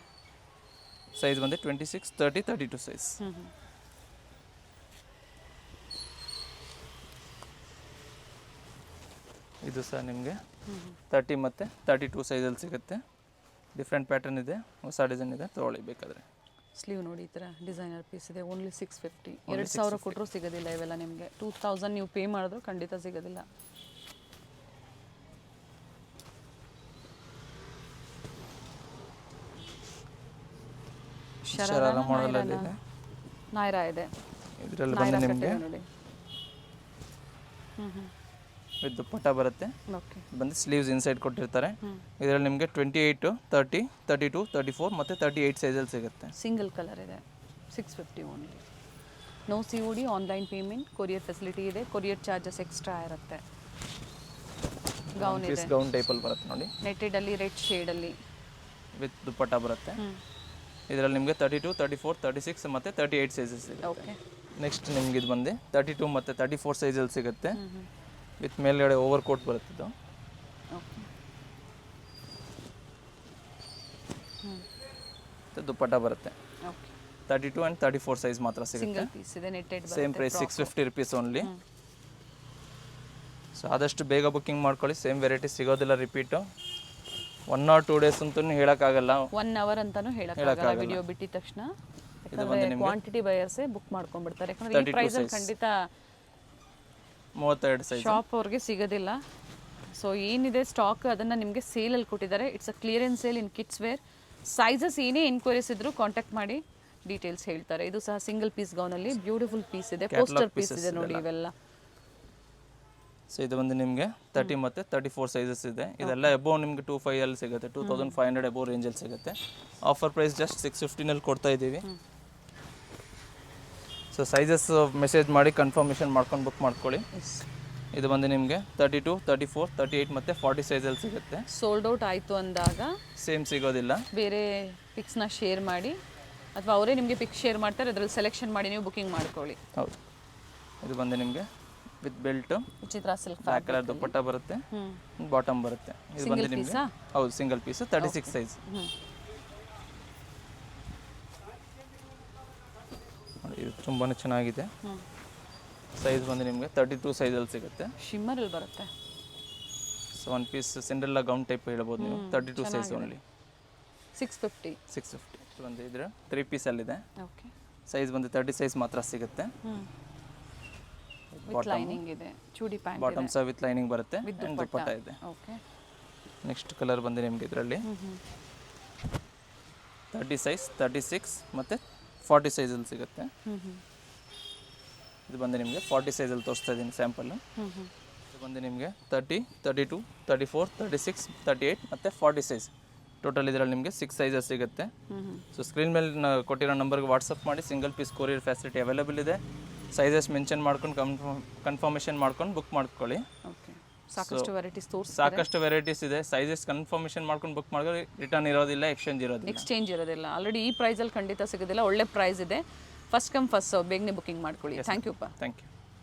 ಸೈಜ್ ಬಂದು 26, 30, 32 ಸೈಜ್. ಇದು ಸಹ ನಿಮಗೆ 30 ಮತ್ತು 32 ಸೈಜಲ್ಲಿ ಸಿಗುತ್ತೆ. ಡಿಫ್ರೆಂಟ್ ಪ್ಯಾಟರ್ನ್ ಇದೆ, ಹೊಸ ಡಿಸೈನ್ ಇದೆ, ತೊಗೊಳ್ಳಿ ಬೇಕಾದರೆ. ಸ್ಲೀವ್ ನೋಡಿ ಈ ಥರ ಡಿಸೈನರ್ ಪೀಸ್ ಇದೆ. ಓನ್ಲಿ 650. 2000 ಕೊಟ್ಟರು ಸಿಗೋದಿಲ್ಲ ಇವೆಲ್ಲ ನಿಮಗೆ. 2000 ನೀವು ಪೇ ಮಾಡಿದ್ರು ಖಂಡಿತ ಸಿಗೋದಿಲ್ಲ. ಶರಾರ ಮಾಡಲ್ ಇದೆ. ನಾಯ್ರಾ ಇದೆ. ಇದರಲ್ಲಿ ಬಂದು ನಿಮಗೆ ವಿತ್ ದುಪ್ಪಟ್ಟ ಬರುತ್ತೆ. ಓಕೆ. ಬಂದು ಸ್ಲೀವ್ಸ್ ಇನ್ಸೈಡ್ ಕೊಟ್ಟಿರ್ತಾರೆ. ಇದರಲ್ಲಿ ನಿಮಗೆ 28, 30, 32, 34 ಮತ್ತು 38 ಸೈಜಲ್ಲಿ ಸಿಗುತ್ತೆ. ಸಿಂಗಲ್ ಕಲರ್ ಇದೆ. 650 only. No COD, online payment, courier facility ಇದೆ. ಕೊರಿಯರ್ ಚಾರ್ಜಸ್ ಎಕ್ಸ್ಟ್ರಾ ಇರುತ್ತೆ. ಗೌನ್ ಇದೆ, ಗೌನ್ ಟೈಪಲ್ಲಿ ಬರುತ್ತೆ ನೋಡಿ, ನೆಟೆಡಲ್ಲಿ ರೆಡ್ ಶೇಡಲ್ಲಿ ವಿತ್ ದುಪ್ಪಟ್ಟ ಬರುತ್ತೆ. ಇದರಲ್ಲಿ ನಿಮಗೆ 32, 34, 36 ಮತ್ತು 38 ಸೈಜಸ್ ಇದೆ. ಓಕೆ. ನೆಕ್ಸ್ಟ್ ನಿಮ್ಗೆ ಇದು ಬಂದು 32 ಮತ್ತು 34 ಸೈಜಲ್ಲಿ ಸಿಗುತ್ತೆ. ವಿತ್ ಮೇಲ್ಗಡೆ ಓವರ್ ಕೋಟ್ ಬರುತ್ತೆ ಇದು. ಓಕೆ. ಮತ್ತು ದುಪ್ಪಟ್ಟ ಬರುತ್ತೆ. ಓಕೆ. 32 ಆ್ಯಂಡ್ 34 ಸೈಜ್ ಮಾತ್ರ ಸಿಗುತ್ತೆ. ಸಿಂಗಲ್ ಪೀಸ್ ಇದೆ, netted same price 650 rupees only. So ಆದಷ್ಟು ಬೇಗ ಬುಕ್ಕಿಂಗ್ ಮಾಡ್ಕೊಳ್ಳಿ, ಸೇಮ್ ವೆರೈಟಿ ಸಿಗೋದಿಲ್ಲ ರಿಪೀಟು. 1 or 2 ಡೇಸ್ ಅಂತೂ ಹೇಳೋಕ್ಕಾಗಲ್ಲ, 1 hour ಅಂತಾನು ಹೇಳಕ್ಕಾಗಲ್ಲ ವಿಡಿಯೋ ಬಿಟ್ಟಿದ ತಕ್ಷಣ. ಯಾಕಂದ್ರೆ ಕ್ವಾಂಟಿಟಿ ಬಯರ್ಸೇ ಬುಕ್ ಮಾಡ್ಕೊಂಡ್ಬಿಡ್ತಾರೆ. ಯಾಕಂದ್ರೆ ಈ ಪ್ರೈಸಲ್ಲಿ ಖಂಡಿತ 32 ಸೈಜ್ ಶಾಪ್ ಅವ್ರಿಗೆ ಸಿಗೋದಿಲ್ಲ. ಸೊ ಏನಿದೆ ಸ್ಟಾಕ್ ಅದನ್ನು ನಿಮಗೆ ಸೇಲಲ್ಲಿ ಕೊಟ್ಟಿದ್ದಾರೆ. It's a clearance sale in kids wear. Sizes ಏನೇ ಎನ್ಕ್ವೈರೀಸ್ ಇದ್ರೂ ಕಾಂಟ್ಯಾಕ್ಟ್ ಮಾಡಿ, ಡೀಟೇಲ್ಸ್ ಹೇಳ್ತಾರೆ. ಇದು ಸಹ ಸಿಂಗಲ್ ಪೀಸ್ ಗೌನಲ್ಲಿ ಬ್ಯೂಟಿಫುಲ್ ಪೀಸ್ ಇದೆ, ಪೋಸ್ಟರ್ ಪೀಸ್ ಇದೆ ನೋಡಿ ಇವೆಲ್ಲ. ಸೊ ಇದು ಬಂದು ನಿಮಗೆ 30 ಮತ್ತು 34 ಸೈಜಸ್ ಇದೆ. ಇದೆಲ್ಲ ಎಬೋವ್ ನಿಮಗೆ 2500 ಅಲ್ಲಿ ಸಿಗುತ್ತೆ, 2500 ಎಬೋವ್ ರೇಂಜಲ್ಲಿ ಸಿಗುತ್ತೆ. ಆಫರ್ ಪ್ರೈಸ್ ಜಸ್ಟ್ 650ನಲ್ಲಿ ಕೊಡ್ತಾ ಇದ್ದೀವಿ. ಸೊ ಸೈಜಸ್ ಮೆಸೇಜ್ ಮಾಡಿ ಕನ್ಫರ್ಮೇಷನ್ ಮಾಡ್ಕೊಂಡು ಬುಕ್ ಮಾಡ್ಕೊಳ್ಳಿ. ಇದು ಬಂದು ನಿಮಗೆ 32, 34, 38 ಮತ್ತು 40 ಸೈಜಲ್ಲಿ ಸಿಗುತ್ತೆ. ಸೋಲ್ಡ್ ಔಟ್ ಆಯಿತು ಅಂದಾಗ ಸೇಮ್ ಸಿಗೋದಿಲ್ಲ, ಬೇರೆ ಪಿಕ್ಸ್ನ ಶೇರ್ ಮಾಡಿ ಅಥವಾ ಅವರೇ ನಿಮಗೆ ಪಿಕ್ ಶೇರ್ ಮಾಡ್ತಾರೆ, ಅದರಲ್ಲಿ ಸೆಲೆಕ್ಷನ್ ಮಾಡಿ ನೀವು ಬುಕಿಂಗ್ ಮಾಡ್ಕೊಳ್ಳಿ. ಹೌದು. ಇದು ಬಂದು ನಿಮಗೆ ವಿತ್ ಬೆಲ್ಟ್, ವಿಚಿತ್ರ ಸಿಲ್ಕ್ ಬ್ಲ್ಯಾಕ್ ಕಲರ್ ದುಪ್ಪಟ್ಟ ಬರುತ್ತೆ, ಬಾಟಮ್ ಬರುತ್ತೆ. ಇದು ಬಂದು ನಿಮಗೆ ಹೌದು ಸಿಂಗಲ್ ಪೀಸ್ 36 ಸೈಜ್. ಇದು ತುಂಬಾ ಚೆನ್ನಾಗಿದೆ. ಸೈಜ್ ಬಂದು ನಿಮಗೆ 32 ಸೈಜಲ್ಲಿ ಸಿಗುತ್ತೆ. ಶಿಮ್ಮರಲ್ಲಿ ಬರುತ್ತೆ. So 1 piece Cinderella gown type ಹೇಳ್ಬೋದು ನೀವು. 32 ಸೈಜ್ ಓನ್ಲಿ 650. ಇದು ಬಂದು ಇದ್ರೆ 3 ಪೀಸಲ್ಲಿದೆ. ಓಕೆ. ಸೈಜ್ ಬಂದು 30 ಸೈಜ್ ಮಾತ್ರ ಸಿಗುತ್ತೆ. ವಿತ್ ಲೈನಿಂಗ್ ಇದೆ, ಚೂಡಿ ಪ್ಯಾಂಟ್ ಬಾಟಮ್ ಸಹ ವಿತ್ ಲೈನಿಂಗ್ ಬರುತ್ತೆ, ಆ್ಯಂಡ್ ದುಪ್ಪಟ್ಟ ಇದೆ. ಓಕೆ. ನೆಕ್ಸ್ಟ್ ಕಲರ್ ಬಂದು ನಿಮಗೆ ಇದರಲ್ಲಿ 30 ಸೈಜ್, 36 ಮತ್ತು 40 ಸೈಜಲ್ಲಿ ಸಿಗುತ್ತೆ. ಇದು ಬಂದು ನಿಮಗೆ 40 ಸೈಜಲ್ಲಿ ತೋರಿಸ್ತಾ ಇದ್ದೀನಿ ಸ್ಯಾಂಪಲ್ಲು. ಇದು ಬಂದು ನಿಮಗೆ 30, 32, 34, 36, 38 ಮತ್ತು 40 ಸೈಜ್. ಟೋಟಲ್ ಇದರಲ್ಲಿ ನಿಮಗೆ 6 ಸೈಜಸ್ ಸಿಗುತ್ತೆ. ಸೊ ಸ್ಕ್ರೀನ್ ಮೇಲೆ ಕೊಟ್ಟಿರೋ ನಂಬರ್ಗೆ ವಾಟ್ಸಪ್ ಮಾಡಿ, single piece courier facility available ಇದೆ. ಸೈಜಸ್ ಮೆನ್ಷನ್ ಮಾಡ್ಕೊಂಡು ಕನ್ಫರ್ಮೇಷನ್ ಮಾಡ್ಕೊಂಡು ಬುಕ್ ಮಾಡ್ಕೊಳ್ಳಿ. ಓಕೆ. ಸಾಕಷ್ಟು ವೆರೈಟೀಸ್ ಸಾಕಷ್ಟು ವೆರೈಟೀಸ್ ಇದೆ. ಸೈಜಸ್ ಕನ್ಫರ್ಮೇಷನ್ ಮಾಡ್ಕೊಂಡು ಬುಕ್ ಮಾಡಿದ್ರೆ ರಿಟರ್ನ್ ಇರೋದಿಲ್ಲ, ಎಕ್ಸ್ಚೇಂಜ್ ಇರೋದಿಲ್ಲ. ಆಲ್ರೆಡಿ ಈ ಪ್ರೈಸಲ್ಲಿ ಖಂಡಿತ ಸಿಗೋದಿಲ್ಲ, ಒಳ್ಳೆ ಪ್ರೈಸ್ ಇದೆ. ಫಸ್ಟ್ ಕಮ್ ಫಸ್ಟ್ ಬೇಗನೆ ಬುಕಿಂಗ್ ಮಾಡ್ಕೊಳ್ಳಿ. Thank you. Thank you.